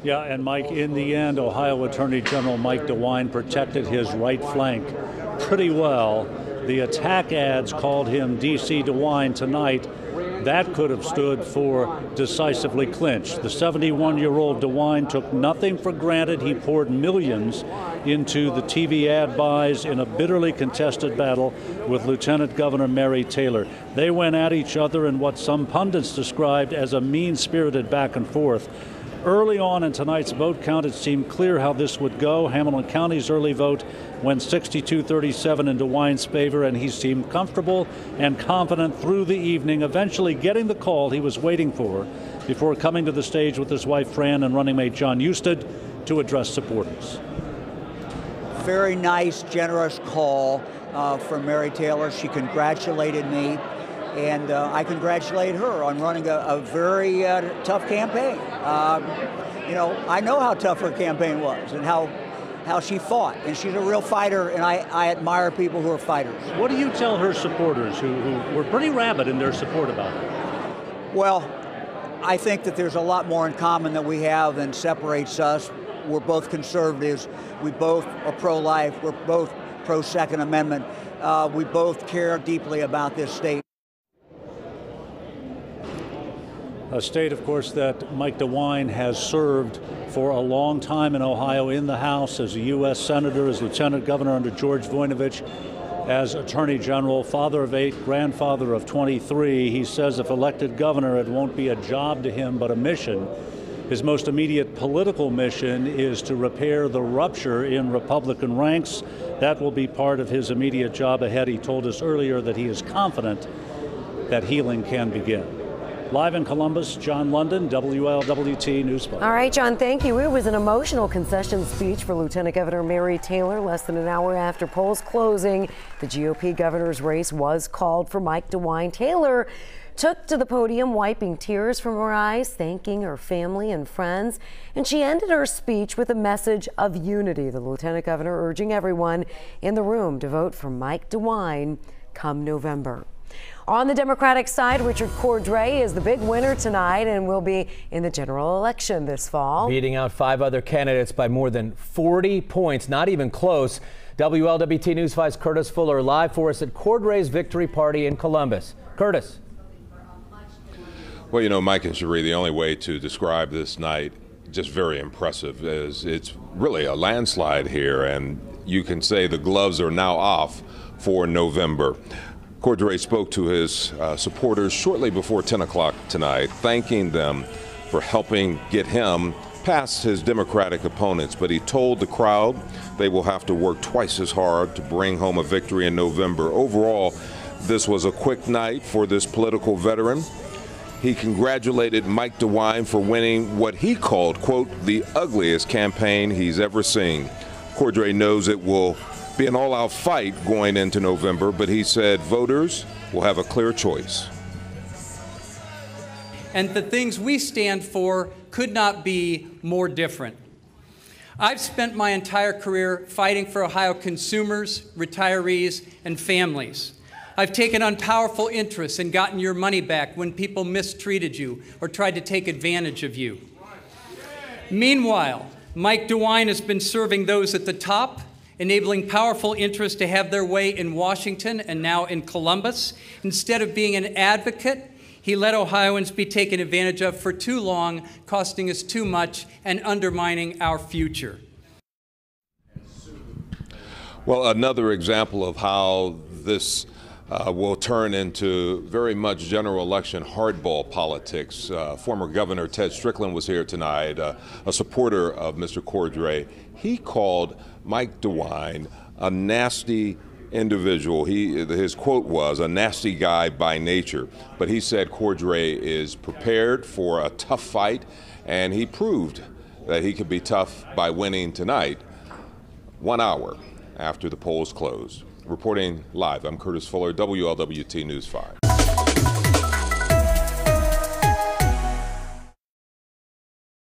Yeah, and Mike, in the end, Ohio Attorney General Mike DeWine protected his right flank pretty well. The attack ads called him D.C. DeWine tonight. That could have stood for decisively clinched. The 71-year-old DeWine took nothing for granted. He poured millions into the TV ad buys in a bitterly contested battle with Lieutenant Governor Mary Taylor. They went at each other in what some pundits described as a mean-spirited back and forth. Early on in tonight's vote count, it seemed clear how this would go. Hamilton County's early vote went 62-37 in DeWine's favor, and he seemed comfortable and confident through the evening, eventually getting the call he was waiting for before coming to the stage with his wife Fran and running mate John Husted to address supporters. Very nice, generous call from Mary Taylor. She congratulated me, and I congratulate her on running a very tough campaign. You know, I know how tough her campaign was and how she fought, and she's a real fighter, and I admire people who are fighters. What do you tell her supporters who were pretty rabid in their support about her? Well, I think that there's a lot more in common that we have than separates us. We're both conservatives. We both are pro-life. We're both pro-Second Amendment. We both care deeply about this state. A state, of course, that Mike DeWine has served for a long time in Ohio, in the House, as a U.S. Senator, as Lieutenant Governor under George Voinovich, as Attorney General, father of 8, grandfather of 23. He says if elected governor, it won't be a job to him, but a mission. His most immediate political mission is to repair the rupture in Republican ranks. That will be part of his immediate job ahead. He told us earlier that he is confident that healing can begin. Live in Columbus, John London, WLWT News 5. All right, John, thank you. It was an emotional concession speech for Lieutenant Governor Mary Taylor. Less than an hour after polls closing, the GOP governor's race was called for Mike DeWine. Taylor took to the podium, wiping tears from her eyes, thanking her family and friends. And she ended her speech with a message of unity. The lieutenant governor urging everyone in the room to vote for Mike DeWine come November. On the Democratic side, Richard Cordray is the big winner tonight and will be in the general election this fall. Beating out 5 other candidates by more than 40 points, not even close. WLWT News 5's Curtis Fuller live for us at Cordray's victory party in Columbus. Curtis. Well, you know, Mike and Cherie, the only way to describe this night, just very impressive, is it's really a landslide here, and you can say the gloves are now off for November. Cordray spoke to his supporters shortly before 10 o'clock tonight, thanking them for helping get him past his Democratic opponents. But he told the crowd they will have to work twice as hard to bring home a victory in November. Overall, this was a quick night for this political veteran. He congratulated Mike DeWine for winning what he called, quote, the ugliest campaign he's ever seen. Cordray knows it will be an all-out fight going into November, but he said voters will have a clear choice. And the things we stand for could not be more different. I've spent my entire career fighting for Ohio consumers, retirees, and families. I've taken on powerful interests and gotten your money back when people mistreated you or tried to take advantage of you. Meanwhile, Mike DeWine has been serving those at the top, enabling powerful interests to have their way in Washington and now in Columbus. Instead of being an advocate, he let Ohioans be taken advantage of for too long, costing us too much and undermining our future. Well, another example of how this will turn into very much general election hardball politics. Former Governor Ted Strickland was here tonight, a supporter of Mr. Cordray. He called Mike DeWine a nasty individual. His quote was, "a nasty guy by nature." But he said Cordray is prepared for a tough fight, and he proved that he could be tough by winning tonight, 1 hour after the polls closed. Reporting live, I'm Curtis Fuller, WLWT News 5.